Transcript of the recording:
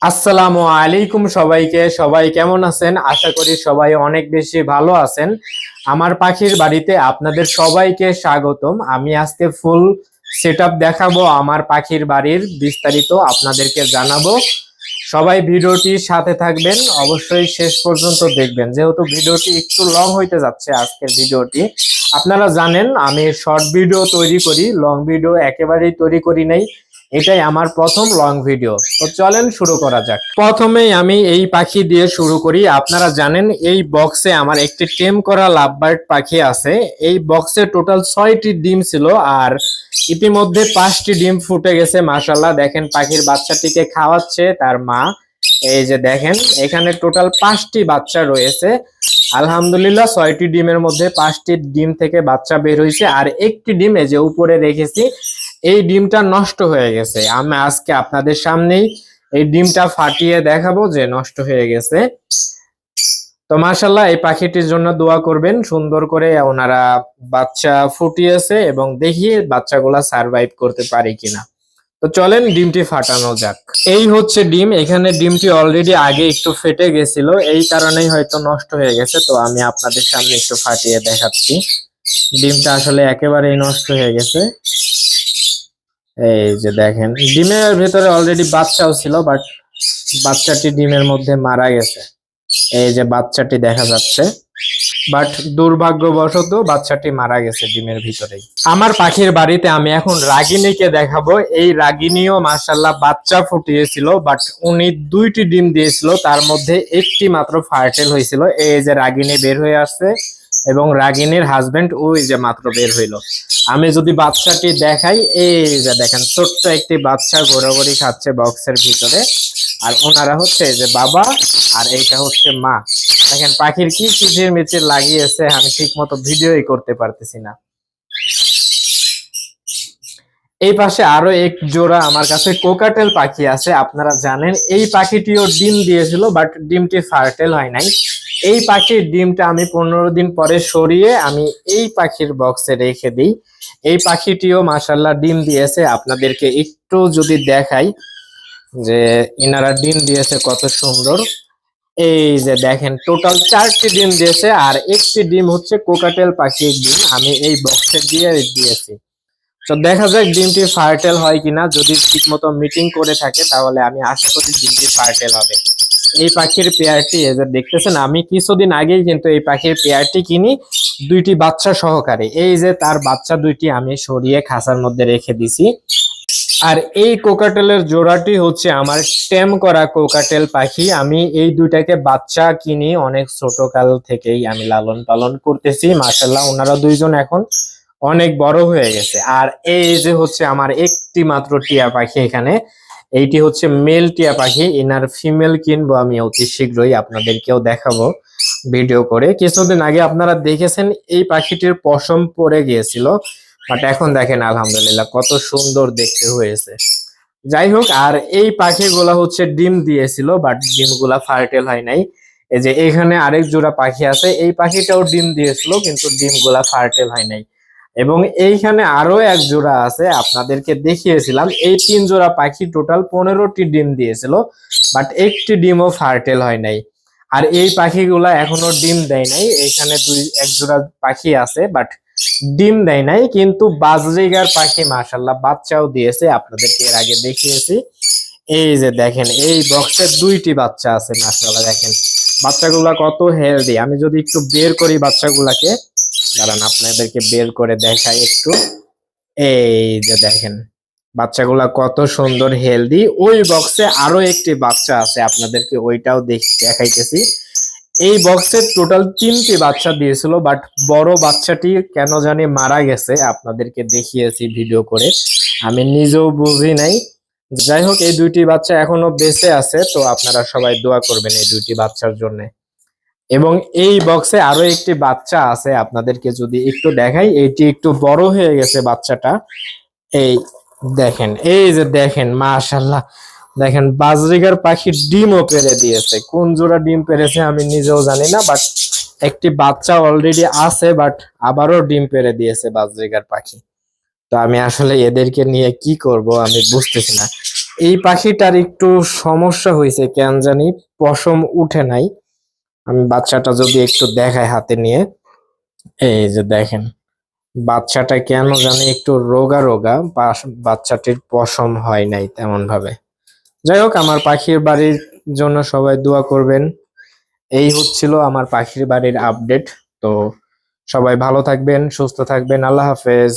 আসসালামু আলাইকুম সবাইকে। সবাই কেমন আছেন? আশা করি সবাই অনেক বেশি ভালো আছেন। আমার পাখির বাড়িতে আপনাদের সবাইকে স্বাগতম। আমি আজকে ফুল সেটআপ দেখাবো, আমার পাখির বাড়ির বিস্তারিত আপনাদেরকে জানাবো। সবাই ভিডিওটির সাথে থাকবেন, অবশ্যই শেষ পর্যন্ত দেখবেন, যেহেতু ভিডিওটি একটু লং হইতে যাচ্ছে আজকের ভিডিওটি। আপনারা জানেন আমি শর্ট ভিডিও তৈরি করি, লং ভিডিও একেবারেই তৈরি করি নাই। এটাই আমার প্রথম লং ভিডিও। তো চলেন শুরু করা যাক। প্রথমেই আমি এই পাখি দিয়ে শুরু করি। আপনারা জানেন এই বক্সে আমার একটি টেম করা লাভবার্ড পাখি আছে। এই বক্সে টোটাল 6টি ডিম ছিল, আর ইতিমধ্যে 5টি ডিম ফুটে গেছে। মাশাআল্লাহ, দেখেন পাখির বাচ্চাটিকে খাওয়াচ্ছে তার মা। এই যে দেখেন এখানে টোটাল 5টি বাচ্চা রয়েছে। আলহামদুলিল্লাহ, 6টি ডিমের মধ্যে 5টি ডিম থেকে বাচ্চা বের হয়েছে, আর একটি ডিম এই যে উপরে রেখেছি, এই ডিমটা নষ্ট হয়ে গেছে। আমি আজকে আপনাদের সামনেই এই ডিমটা ফাটিয়ে দেখাবো যে নষ্ট হয়ে গেছে। তো মাশাআল্লাহ, এই পাখিটির জন্য দোয়া করবেন, সুন্দর করে ওনারা বাচ্চা ফুটিয়েছে এবং দেখি বাচ্চাগুলা সার্ভাইভ করতে পারে কিনা। তো চলেন ডিমটি ফাটানো যাক। এই হচ্ছে ডিম। এখানে ডিমটি অলরেডি আগে একটু ফেটে গেছিল, এই কারণেই হয়তো নষ্ট হয়ে গেছে। তো আমি আপনাদের সামনে একটু ফাটিয়ে দেখাচ্ছি। ডিমটা আসলে একেবারেই নষ্ট হয়ে গেছে। এই যে দেখেন ডিমের ভেতরে অলরেডি বাচ্চাও ছিল, বাট বাচ্চাটি ডিমের মধ্যে মারা গেছে। এই যে বাচ্চাটি দেখা যাচ্ছে, বাট দুর্ভাগ্যবশত বাচ্চাটি মারা গেছে ডিমের ভিতরেই। আমার পাখির বাড়িতে আমি এখন রাগিনীকে দেখাবো। এই রাগিনীও মাশাআল্লাহ বাচ্চা ফুটিয়েছিল, বাট উনি 2টি ডিম দিয়েছিল, তার মধ্যে একটি মাত্র ফার্টেল হয়েছিল। এই যে রাগিনী বের হয়ে আসছে এবং রাগিনীর হাজবেন্ড ওই যে মাত্র বের হইলো। আমি যদি বাচ্চাটি দেখাই, এই যে দেখেন ছোট্ট একটি বাচ্চা ঘোরাঘুরি খাচ্ছে বক্সের ভিতরে, আর ওনারা হচ্ছে এই যে বাবা, আর এইটা হচ্ছে মা। দেখেন পাখির কি কিচির মিচির লাগিয়েছে, আমি ঠিক মতো ভিডিওই করতে পারতেছি না। এই পাশে আরো এক জোড়া আমার কাছে কোকাটেল পাখি আছে। আপনারা জানেন এই পাখিটিও ডিম দিয়েছিল, বাট ডিমটি ফার্টেল হয় নাই। এই পাখির ডিমটা আমি 15 দিন পরে সরিয়ে আমি এই পাখির বক্সে রেখে দিই। এই পাখিটিও মাশাআল্লাহ ডিম দিয়েছে। আপনাদেরকে একটু যদি দেখাই যে ইনারা ডিম দিয়েছে কত সুন্দর। এই যে দেখেন টোটাল 4টি ডিম দিয়েছে, আর একটি ডিম হচ্ছে কোকাটেল পাখির ডিম আমি এই বক্সে দিয়ে দিয়েছি। তো দেখা যাক ডিমটি ফার্টেল হয় কিনা। যদি ঠিক মতো মিটিং করে থাকে তাহলে আমি আশা করি ডিমটি ফার্টেল হবে। এই পাখির পেয়ারটি এই যে দেখতেছেন, আমি কিছুদিন আগেই কিন্তু এই পাখির পেয়ারটি কিনি 2টি বাচ্চা সহকারে। এই যে তার বাচ্চা 2টি আমি সরিয়ে খাঁচার মধ্যে রেখে দিছি। আর এই কোকাটেলের জোড়াটি হচ্ছে আমার টেম করা কোকাটেল পাখি। আমি এই দুইটাকে বাচ্চা কিনি অনেক ছোট কাল থেকেই আমি লালন পালন করতেছি। মাশাআল্লাহ, ওনারা দুইজন এখন অনেক বড় হয়ে গেছে। আর এই যে হচ্ছে আমার একটি মাত্র টিয়া পাখি এখানে, এইটি হচ্ছে মেল টিয়া পাখি। এনার ফিমেল কিনবো আমি অতি শীঘ্রই, আপনাদেরকেও দেখাবো ভিডিও করে। কিছুদিন আগে আপনারা দেখেছেন এই পাখিটির পশম পড়ে গিয়েছিল, বাট এখন দেখেন আলহামদুলিল্লাহ কত সুন্দর দেখতে হয়েছে। যাই হোক, আর এই পাখিগুলা হচ্ছে ডিম দিয়েছিল, বাট ডিমগুলা ফার্টেল হয় নাই। এই যে এখানে আরেক জোড়া পাখি আছে, এই পাখিটাও ডিম দিয়েছিল, কিন্তু ডিমগুলা ফার্টেল হয় নাই। এবং এইখানে আরো এক জোড়া আছে, আপনাদেরকে দেখিয়েছিলাম। এই 3 জোড়া পাখি টোটাল 15টি ডিম দিয়েছিল, বাট একটি ডিমও ফার্টেল হয় নাই। আর এই পাখিগুলা এখনো ডিম দেয় নাই। এখানে এক জোড়া পাখি আছে, বাট ডিম দেয় নাই। কিন্তু বাজরিগার পাখি মাশাআল্লাহ বাচ্চাও দিয়েছে, আপনাদেরকে এর আগে দেখিয়েছি। এই যে দেখেন এই বক্সে 2টি বাচ্চা আছে। মাশাআল্লাহ দেখেন বাচ্চাগুলা কত হেলদি। আমি যদি একটু বের করি বাচ্চাগুলাকে, দাঁড়ান আপনাদেরকে বের করে দেখাই একটু। এই যে দেখেন বাচ্চাগুলা কত সুন্দর হেলদি। ওই বক্সে আরো একটি বাচ্চা আছে, আপনাদেরকে ওইটাও দেখাইতেছি। এই বক্সে টোটাল 3টি বাচ্চা দিয়েছিল, বাট বড় বাচ্চাটি কেন জানি মারা গেছে। আপনাদেরকে দেখিয়েছি ভিডিও করে, আমি নিজেও বুঝি নাই। যাই হোক, এই 2টি বাচ্চা এখনো বেঁচে আছে। তো আপনারা সবাই দোয়া করবেন এই 2টি বাচ্চার জন্য। এবং এই বক্সে আরো একটি বাচ্চা আছে, আপনাদেরকে যদি একটু দেখাই। এইটি একটু বড় হয়ে গেছে বাচ্চাটা। এই দেখেন, এই যে দেখেন মাশাআল্লাহ, দেখেন বাজরিগার পাখি ডিমও পেড়ে দিয়েছে। কোন জোড়া ডিম পেড়েছে আমি নিজেও জানি না, বাট একটি বাচ্চা অলরেডি আছে, বাট আবারও ডিম পেড়ে দিয়েছে বাজরিগার পাখি। তো আমি আসলে এদেরকে নিয়ে কি করব আমি বুঝতেছি না। এই পাখিটার একটু সমস্যা হয়েছে কেন জানি, পশম উঠে নাই। আমি বাচ্চাটা যদি একটু দেখাই হাতে নিয়ে, এই যে দেখেন বাচ্চাটা কেন জানি একটু রোগা রোগা, বাচ্চাটির পশম হয় নাই তেমন ভাবে। যাই হোক, আমার পাখির বাড়ির জন্য সবাই দোয়া করবেন। এই হচ্ছিল আমার পাখির বাড়ির আপডেট। তো সবাই ভালো থাকবেন, সুস্থ থাকবেন, আল্লাহ হাফেজ।